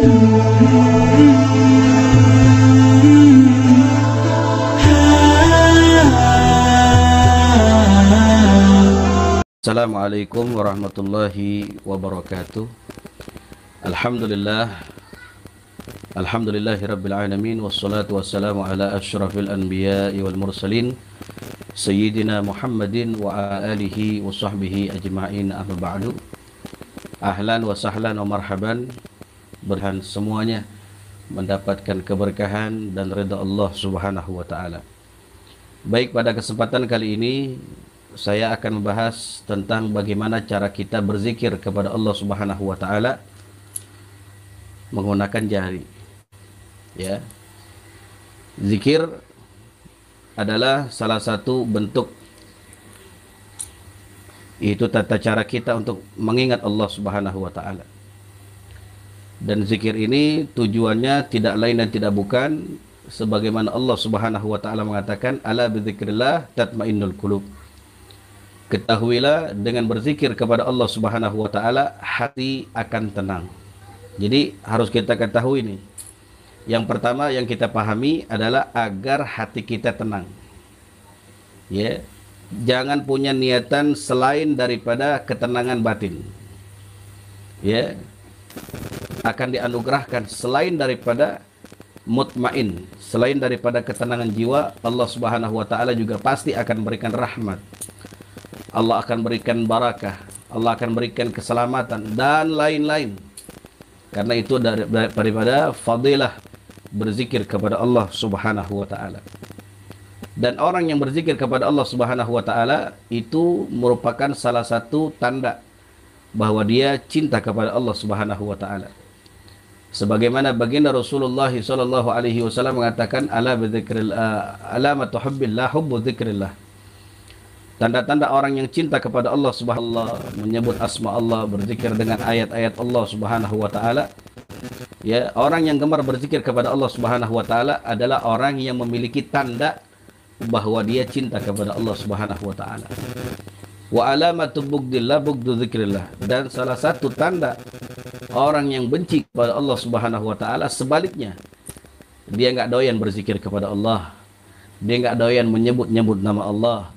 Assalamualaikum warahmatullahi wabarakatuh. Alhamdulillahi rabbil alamin, wassalatu wassalamu ala asyrafil anbiya'i wal mursalin sayyidina Muhammadin wa alihi wa sahbihi ajma'in, amma ba'du. Ahlan wa sahlan wa marhaban, berhan semuanya mendapatkan keberkahan dan ridha Allah Subhanahu wa taala. Baik, pada kesempatan kali ini saya akan membahas tentang bagaimana cara kita berzikir kepada Allah Subhanahu wa taala menggunakan jari. Ya. Zikir adalah salah satu bentuk, itu tata cara kita untuk mengingat Allah Subhanahu wa taala. Dan zikir ini tujuannya tidak lain dan tidak bukan sebagaimana Allah Subhanahu wa taala mengatakan, ala bidzikrillah tatmainnul qulub. Ketahuilah, dengan berzikir kepada Allah Subhanahu wa taala hati akan tenang. Jadi harus kita ketahui ini. Yang pertama yang kita pahami adalah agar hati kita tenang. Ya. Jangan punya niatan selain daripada ketenangan batin. Ya. Akan dianugerahkan selain daripada mutmain, selain daripada ketenangan jiwa, Allah Subhanahu wa taala juga pasti akan berikan rahmat. Allah akan berikan barakah, Allah akan berikan keselamatan dan lain-lain. Karena itu daripada fadilah berzikir kepada Allah Subhanahu wa taala. Dan orang yang berzikir kepada Allah Subhanahu wa taala itu merupakan salah satu tanda bahwa dia cinta kepada Allah Subhanahu wa taala. Sebagaimana baginda Rasulullah sallallahu alaihi wasallam mengatakan, ala bidzikrillah alamatu hubbillah hubbu dzikrillah. Tanda-tanda orang yang cinta kepada Allah Subhanahu wa taala, menyebut asma Allah, berzikir dengan ayat-ayat Allah Subhanahu wa taala. Ya, orang yang gemar berzikir kepada Allah Subhanahu wa taala adalah orang yang memiliki tanda bahwa dia cinta kepada Allah Subhanahu wa taala. Wa alamatu bughdillah bughdhu dzikrillah. Dan salah satu tanda orang yang benci kepada Allah Subhanahu wa taala sebaliknya. Dia enggak doyan berzikir kepada Allah. Dia enggak doyan menyebut-nyebut nama Allah.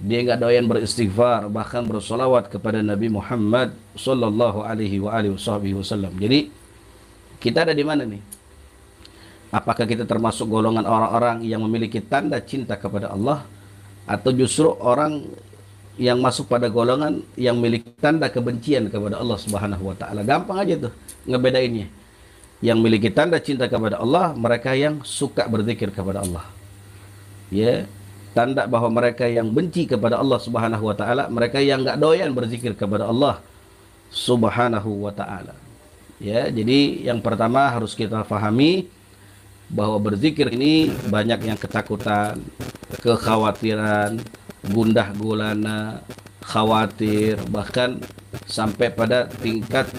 Dia enggak doyan beristighfar, bahkan bersolawat kepada Nabi Muhammad sallallahu alaihi wasallam. Jadi kita ada di mana nih? Apakah kita termasuk golongan orang-orang yang memiliki tanda cinta kepada Allah, atau justru orang yang masuk pada golongan yang memiliki tanda kebencian kepada Allah Subhanahu wa taala? Gampang aja tuh ngebedainnya. Yang memiliki tanda cinta kepada Allah, mereka yang suka berzikir kepada Allah. Ya. Tanda bahwa mereka yang benci kepada Allah Subhanahu wa taala, mereka yang enggak doyan berzikir kepada Allah Subhanahu wa taala. Ya, jadi yang pertama harus kita fahami bahwa berzikir ini banyak yang ketakutan, kekhawatiran, gundah gulana, khawatir, bahkan sampai pada tingkat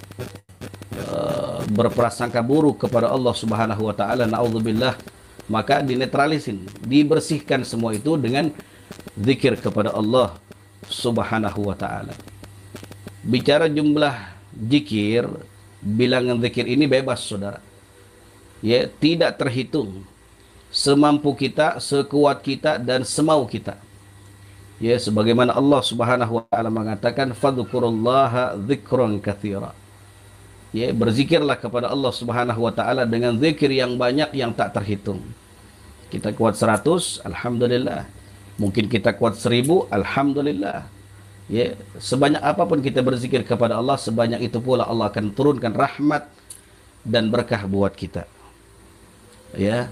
berprasangka buruk kepada Allah Subhanahu wa taala, naudzubillah. Maka dinetralisin, dibersihkan semua itu dengan zikir kepada Allah Subhanahu wa taala. Bicara jumlah zikir, bilangan zikir ini bebas, saudara. Ya, tidak terhitung. Semampu kita, sekuat kita, dan semau kita. Ya, sebagaimana Allah Subhanahu wa taala mengatakan, fadhkurullaha dzikran katsira. Ya, berzikirlah kepada Allah Subhanahu wa taala dengan zikir yang banyak yang tak terhitung. Kita kuat 100, alhamdulillah. Mungkin kita kuat 1000, alhamdulillah. Ya, sebanyak apapun kita berzikir kepada Allah, sebanyak itu pula Allah akan turunkan rahmat dan berkah buat kita. Ya.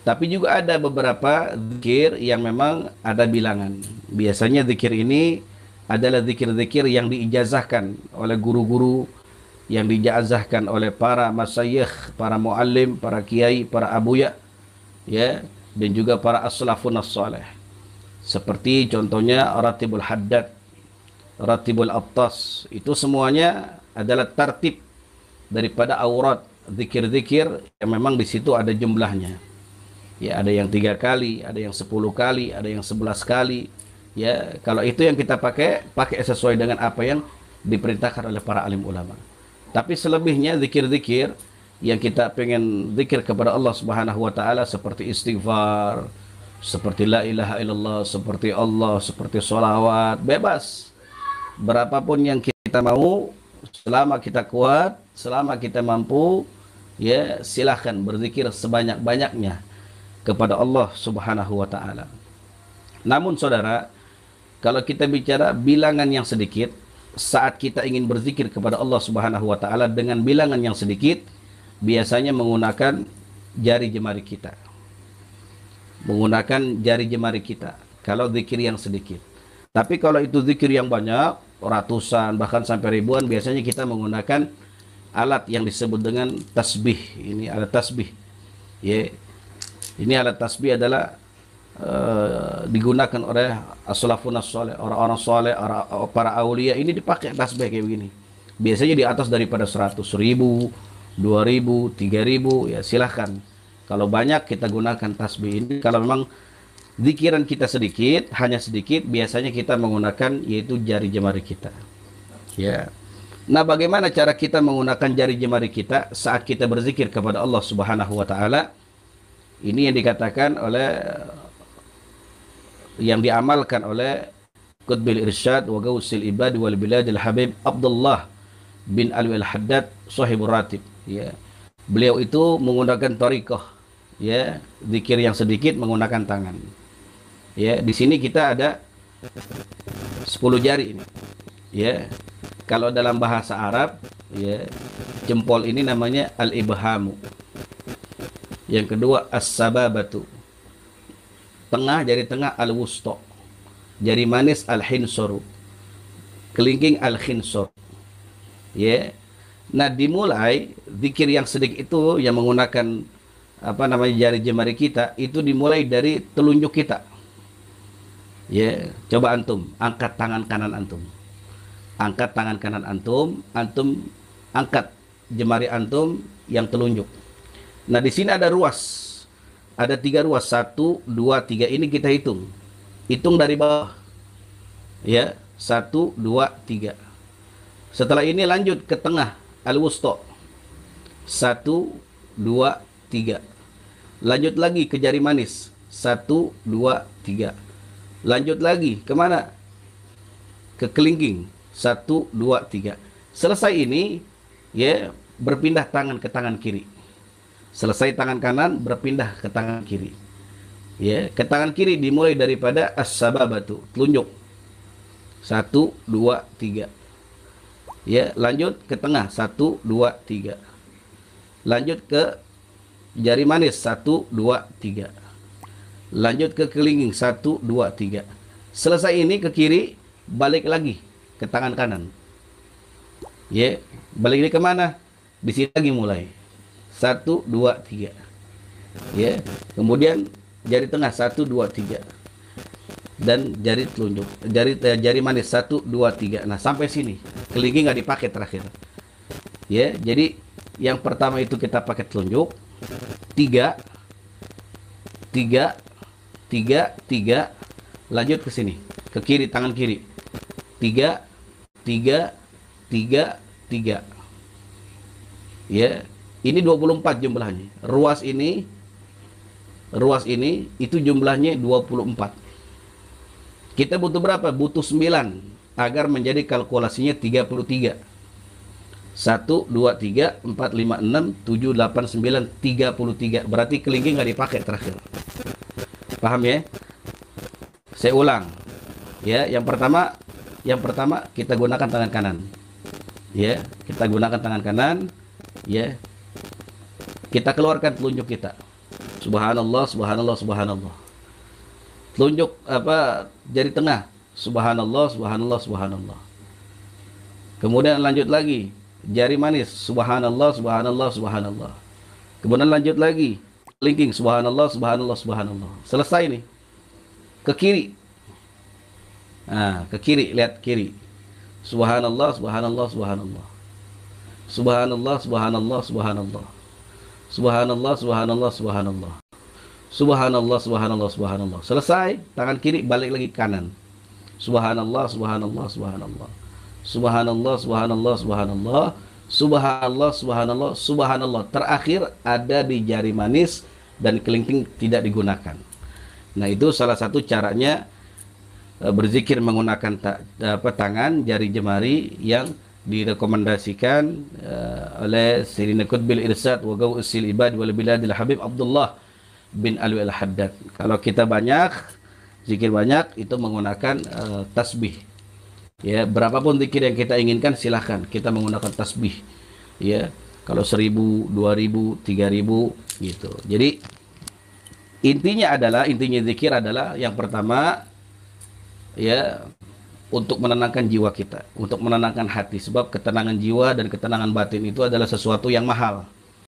Tapi juga ada beberapa zikir yang memang ada bilangan. Biasanya zikir ini adalah zikir-zikir yang diijazahkan oleh guru-guru, yang diijazahkan oleh para masyayikh, para muallim, para kiai, para abuya, ya, dan juga para as-salafun as-salih. Seperti contohnya Ratibul Haddad, Ratibul Attas. Itu semuanya adalah tertib daripada aurat zikir-zikir yang memang di situ ada jumlahnya. Ya, ada yang 3 kali, ada yang 10 kali, ada yang 11 kali. Ya, kalau itu yang kita pakai sesuai dengan apa yang diperintahkan oleh para alim ulama. Tapi selebihnya zikir-zikir yang kita pengen zikir kepada Allah Subhanahu wa taala seperti istighfar, seperti la ilaha illallah, seperti Allah, seperti sholawat, bebas. Berapapun yang kita mau, selama kita kuat, selama kita mampu, ya silahkan berzikir sebanyak-banyaknya kepada Allah Subhanahu wa taala. Namun saudara, kalau kita bicara bilangan yang sedikit, saat kita ingin berzikir kepada Allah Subhanahu wa taala dengan bilangan yang sedikit, biasanya menggunakan jari jemari kita. Menggunakan jari jemari kita kalau zikir yang sedikit. Tapi kalau itu zikir yang banyak, ratusan bahkan sampai ribuan, biasanya kita menggunakan alat yang disebut dengan tasbih. Ini alat tasbih. Ya. Ini alat tasbih adalah digunakan oleh as-salafun as-salih, orang-orang saleh, para aulia. Ini dipakai tasbih kayak begini. Biasanya di atas daripada 100.000, 2.000, 3.000, ya silahkan. Kalau banyak kita gunakan tasbih ini. Kalau memang zikiran kita sedikit, hanya sedikit, biasanya kita menggunakan yaitu jari jemari kita. Ya. Nah, bagaimana cara kita menggunakan jari jemari kita saat kita berzikir kepada Allah Subhanahu wa taala? Ini yang dikatakan oleh, yang diamalkan oleh Qutbil Irsyad wa Gausil Ibad wal Biladil Habib Abdullah bin Alwi Al-Haddad Sahibur Ratib. Ya. Beliau itu menggunakan thariqah, ya, zikir yang sedikit menggunakan tangan. Ya, di sini kita ada 10 jari ini. Ya. Kalau dalam bahasa Arab, ya, jempol ini namanya al-ibhamu. Yang kedua as-sababatu. Tengah, jari tengah al-wusta. Jari manis al-hinsaru. Kelingking al-khinsar. Ya. Nah, dimulai zikir yang sedikit itu yang menggunakan jari jemari kita, itu dimulai dari telunjuk kita. Ya, coba antum angkat tangan kanan antum. Angkat tangan kanan antum, antum angkat jemari antum yang telunjuk. Nah, di sini ada ruas. Ada 3 ruas, 1, 2, 3. Ini kita hitung. Hitung dari bawah. Ya, 1, 2, 3. Setelah ini lanjut ke tengah, al-wusta. 1, 2, 3. Lanjut lagi ke jari manis. 1, 2, 3. Lanjut lagi kemana? Ke kelingking. 1, 2, 3. Selesai ini, ya, berpindah tangan ke tangan kiri. Selesai tangan kanan, berpindah ke tangan kiri. Ya, ke tangan kiri dimulai daripada as-sababatu, telunjuk. 1, 2, 3. Ya, lanjut ke tengah. 1, 2, 3. Lanjut ke jari manis. 1, 2, 3. Lanjut ke kelingking. 1, 2, 3. Selesai ini ke kiri, balik lagi ke tangan kanan. Ya, balik ini kemana? Di sini lagi mulai. 1, 2, 3. Ya, kemudian jari tengah. 1, 2, 3. Dan jari telunjuk, jari manis. 1, 2, 3. Nah, sampai sini. Kelingking nggak dipakai terakhir. Ya, jadi yang pertama itu kita pakai telunjuk. 3, 3, 3, 3. Lanjut ke sini, ke kiri, tangan kiri. 3, 3, 3, 3. Ya, ini 24 jumlahnya. Ruas ini itu jumlahnya 24. Kita butuh berapa? Butuh 9 agar menjadi kalkulasinya 33. 1, 2, 3, 4, 5, 6, 7, 8, 9, 33. Berarti kelingking nggak dipakai terakhir. Paham ya? Saya ulang. Ya, yang pertama kita gunakan tangan kanan. Ya, kita gunakan tangan kanan. Ya. Kita keluarkan telunjuk kita. Subhanallah, subhanallah, subhanallah. Telunjuk jari tengah. Subhanallah, subhanallah, subhanallah. Kemudian lanjut lagi. Jari manis. Subhanallah, subhanallah, subhanallah. Kemudian lanjut lagi. Kelingking. Subhanallah, subhanallah, subhanallah. Selesai nih. Ke kiri. Nah, ke kiri. Lihat kiri. Subhanallah, subhanallah, subhanallah. Subhanallah, subhanallah, subhanallah. Subhanallah, subhanallah, subhanallah. Subhanallah, subhanallah, subhanallah. Selesai, tangan kiri balik lagi ke kanan. Subhanallah, subhanallah, subhanallah. Subhanallah, subhanallah, subhanallah. Subhanallah, subhanallah, subhanallah. Terakhir ada di jari manis dan kelingking tidak digunakan. Nah, itu salah satu caranya berzikir menggunakan tangan, jari jemari yang direkomendasikan oleh Sayyidina Qutbil Irsad wa Gausil Ibad wal Biladil Habib Abdullah bin Alwi Al-Haddad. Kalau kita banyak, zikir banyak, itu menggunakan tasbih. Ya, berapapun zikir yang kita inginkan silahkan kita menggunakan tasbih. Ya, kalau 1000, 2000, 3000 gitu. Jadi intinya zikir adalah yang pertama ya untuk menenangkan jiwa kita, untuk menenangkan hati, sebab ketenangan jiwa dan ketenangan batin itu adalah sesuatu yang mahal.